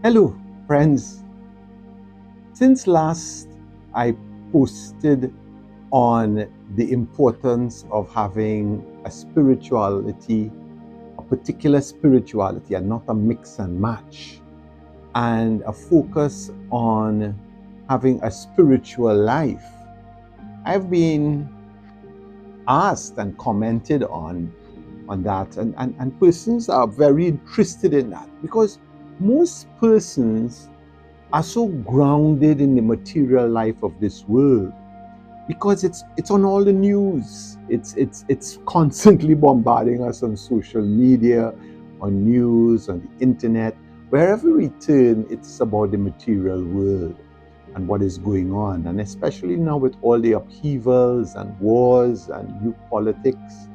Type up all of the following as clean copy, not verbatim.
Hello, friends. Since last I posted on the importance of having a spirituality, a particular spirituality, and not a mix and match, and a focus on having a spiritual life, I've been asked and commented on that, and persons are very interested in that because most persons are so grounded in the material life of this world because it's on all the news. It's constantly bombarding us on social media, on news, on the internet. Wherever we turn, it's about the material world and what is going on. And especially now with all the upheavals and wars and new politics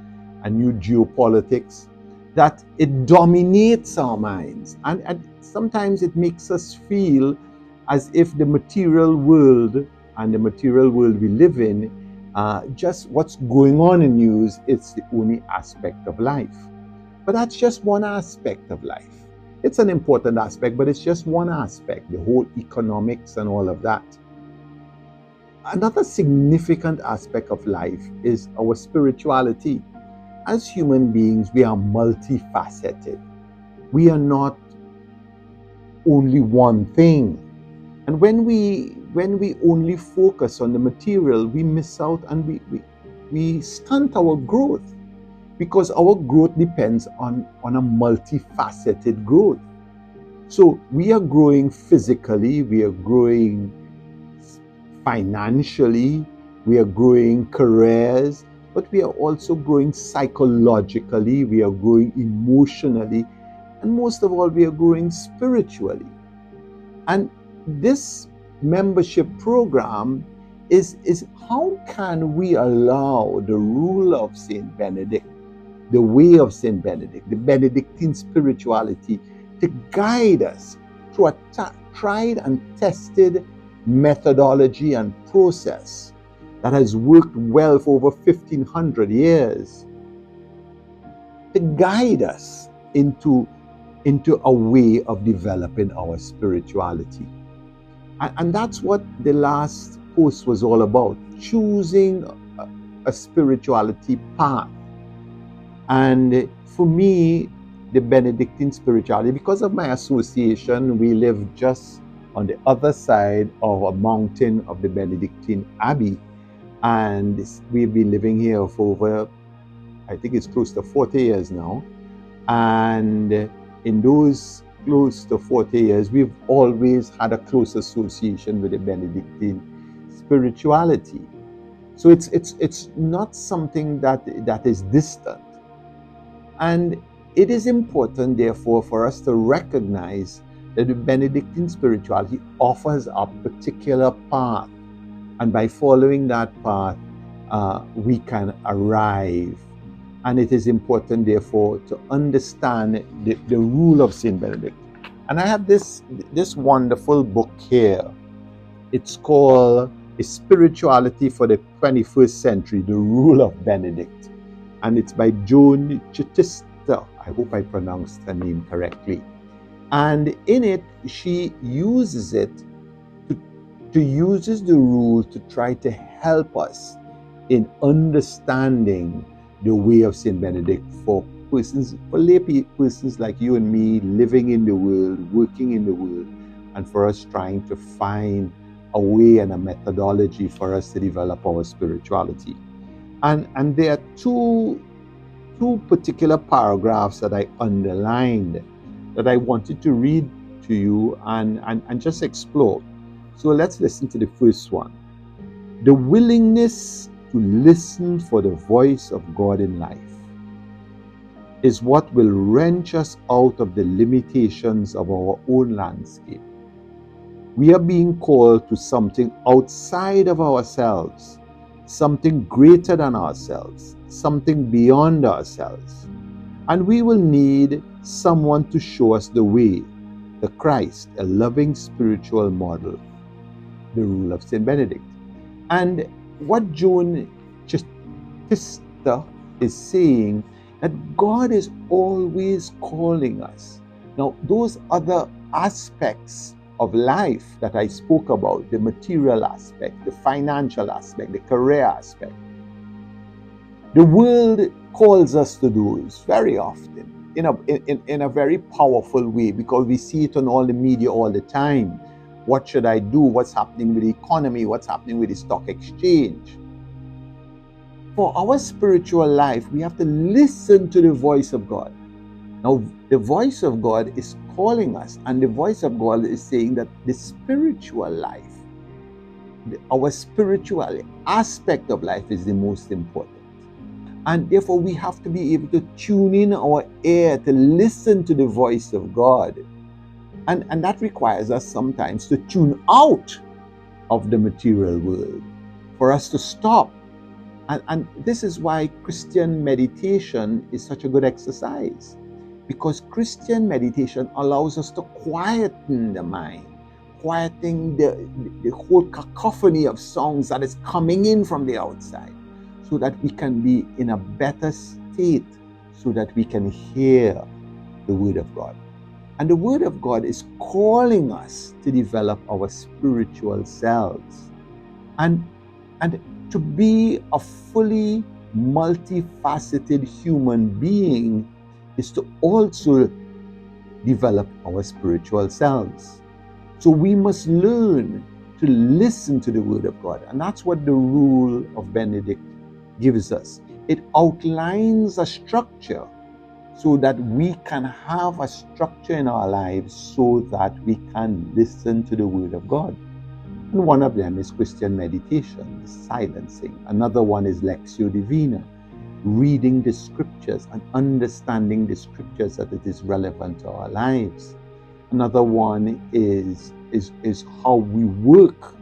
and new geopolitics, that it dominates our minds. And sometimes it makes us feel as if the material world and the material world we live in, just what's going on in news, it's the only aspect of life. But that's just one aspect of life. It's an important aspect, but it's just one aspect, the whole economics and all of that. Another significant aspect of life is our spirituality. As human beings, we are multifaceted. We are not only one thing. And when we only focus on the material, we miss out and we stunt our growth because our growth depends on a multifaceted growth. So we are growing physically, we are growing financially, we are growing careers, but we are also growing psychologically, we are growing emotionally, and most of all, we are growing spiritually. And this membership program is how can we allow the rule of Saint Benedict, the way of Saint Benedict, the Benedictine spirituality to guide us through a tried and tested methodology and process that has worked well for over 1500 years to guide us into a way of developing our spirituality. And that's what the last post was all about, choosing a spirituality path. And for me, the Benedictine spirituality, because of my association, we live just on the other side of a mountain of the Benedictine Abbey. And we've been living here for over, I think it's close to 40 years now. And in those close to 40 years, we've always had a close association with the Benedictine spirituality. So it's not something that is distant. And it is important, therefore, for us to recognize that the Benedictine spirituality offers a particular path. And by following that path, we can arrive. And it is important, therefore, to understand the rule of Saint Benedict. And I have this wonderful book here. It's called A Spirituality for the 21st Century, The Rule of Benedict. And it's by Joan Chittister. I hope I pronounced her name correctly. And in it, she uses the rule to try to help us in understanding the way of Saint Benedict for lay persons like you and me, living in the world, working in the world, and for us trying to find a way and a methodology for us to develop our spirituality. And there are two particular paragraphs that I underlined that I wanted to read to you and just explore. So let's listen to the first one. The willingness to listen for the voice of God in life is what will wrench us out of the limitations of our own landscape. We are being called to something outside of ourselves, something greater than ourselves, something beyond ourselves. And we will need someone to show us the way, the Christ, a loving spiritual model, the rule of St. Benedict. And what Joan Chittister is saying, that God is always calling us. Now, those other aspects of life that I spoke about, the material aspect, the financial aspect, the career aspect, the world calls us to those very often in a very powerful way, because we see it on all the media all the time. What should I do? What's happening with the economy? What's happening with the stock exchange? For our spiritual life, we have to listen to the voice of God. Now, the voice of God is calling us, and the voice of God is saying that the spiritual life, our spiritual aspect of life is the most important. And therefore, we have to be able to tune in our ear to listen to the voice of God. And that requires us sometimes to tune out of the material world, for us to stop. And this is why Christian meditation is such a good exercise, because Christian meditation allows us to quieten the mind, quieting the whole cacophony of songs that is coming in from the outside, so that we can be in a better state, so that we can hear the Word of God. And the Word of God is calling us to develop our spiritual selves. And to be a fully multifaceted human being is to also develop our spiritual selves. So we must learn to listen to the Word of God. And that's what the rule of Benedict gives us. It outlines a structure so that we can have a structure in our lives, so that we can listen to the Word of God. And one of them is Christian meditation, the silencing. Another one is Lectio Divina, reading the scriptures and understanding the scriptures, that it is relevant to our lives. Another one is how we work,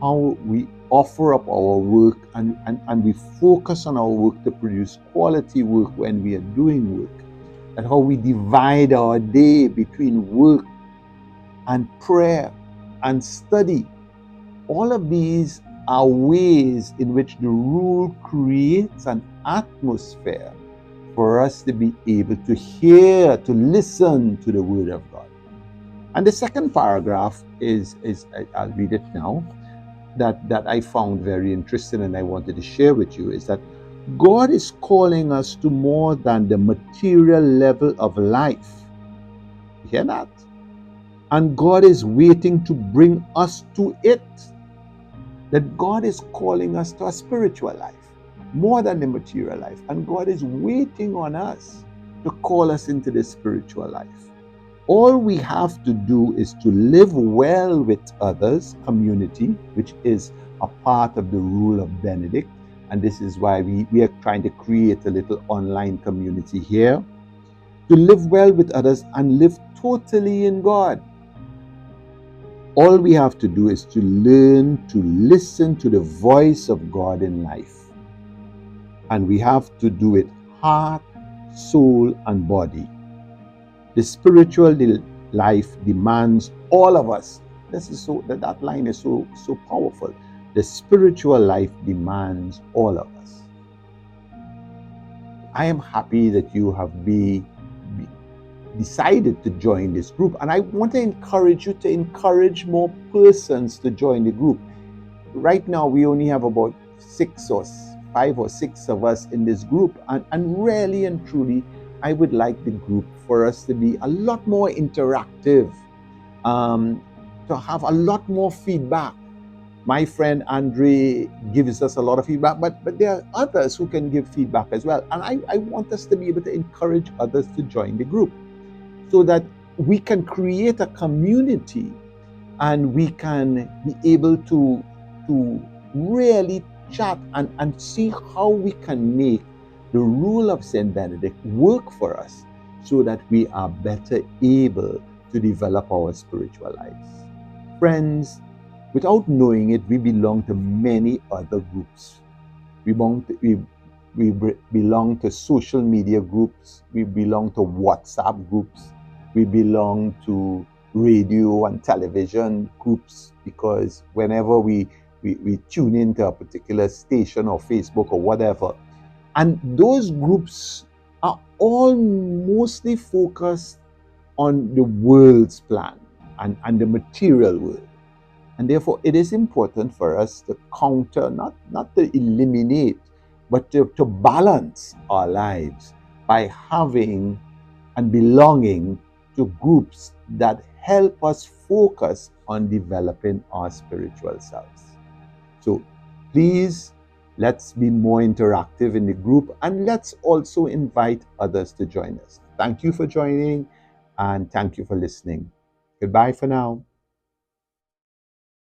how we offer up our work, and we focus on our work to produce quality work when we are doing work. And how we divide our day between work and prayer and study. All of these are ways in which the rule creates an atmosphere for us to be able to hear, to listen to the Word of God. And the second paragraph is I'll read it now, that I found very interesting and I wanted to share with you, is that God is calling us to more than the material level of life. You hear that? And God is waiting to bring us to it. That God is calling us to a spiritual life, more than the material life. And God is waiting on us to call us into the spiritual life. All we have to do is to live well with others, community, which is a part of the rule of Benedict. And this is why we are trying to create a little online community here. To live well with others and live totally in God. All we have to do is to learn to listen to the voice of God in life. And we have to do it heart, soul, and body. The spiritual life demands all of us. That line is so powerful. The spiritual life demands all of us. I am happy that you have decided to join this group, and I want to encourage you to encourage more persons to join the group. Right now we only have about 5 or 6 of us in this group, and really and truly I would like the group for us to be a lot more interactive, to have a lot more feedback. My friend Andre gives us a lot of feedback, but there are others who can give feedback as well. And I want us to be able to encourage others to join the group, so that we can create a community and we can be able to really chat and see how we can make the rule of St. Benedict work for us, so that we are better able to develop our spiritual lives. Friends, without knowing it, we belong to many other groups. We belong to social media groups. We belong to WhatsApp groups. We belong to radio and television groups, because whenever we tune into a particular station or Facebook or whatever, and those groups are all mostly focused on the world's plan and the material world. And therefore, it is important for us to counter, not to eliminate, but to balance our lives by having and belonging to groups that help us focus on developing our spiritual selves. So please, let's be more interactive in the group, and let's also invite others to join us. Thank you for joining, and thank you for listening. Goodbye for now.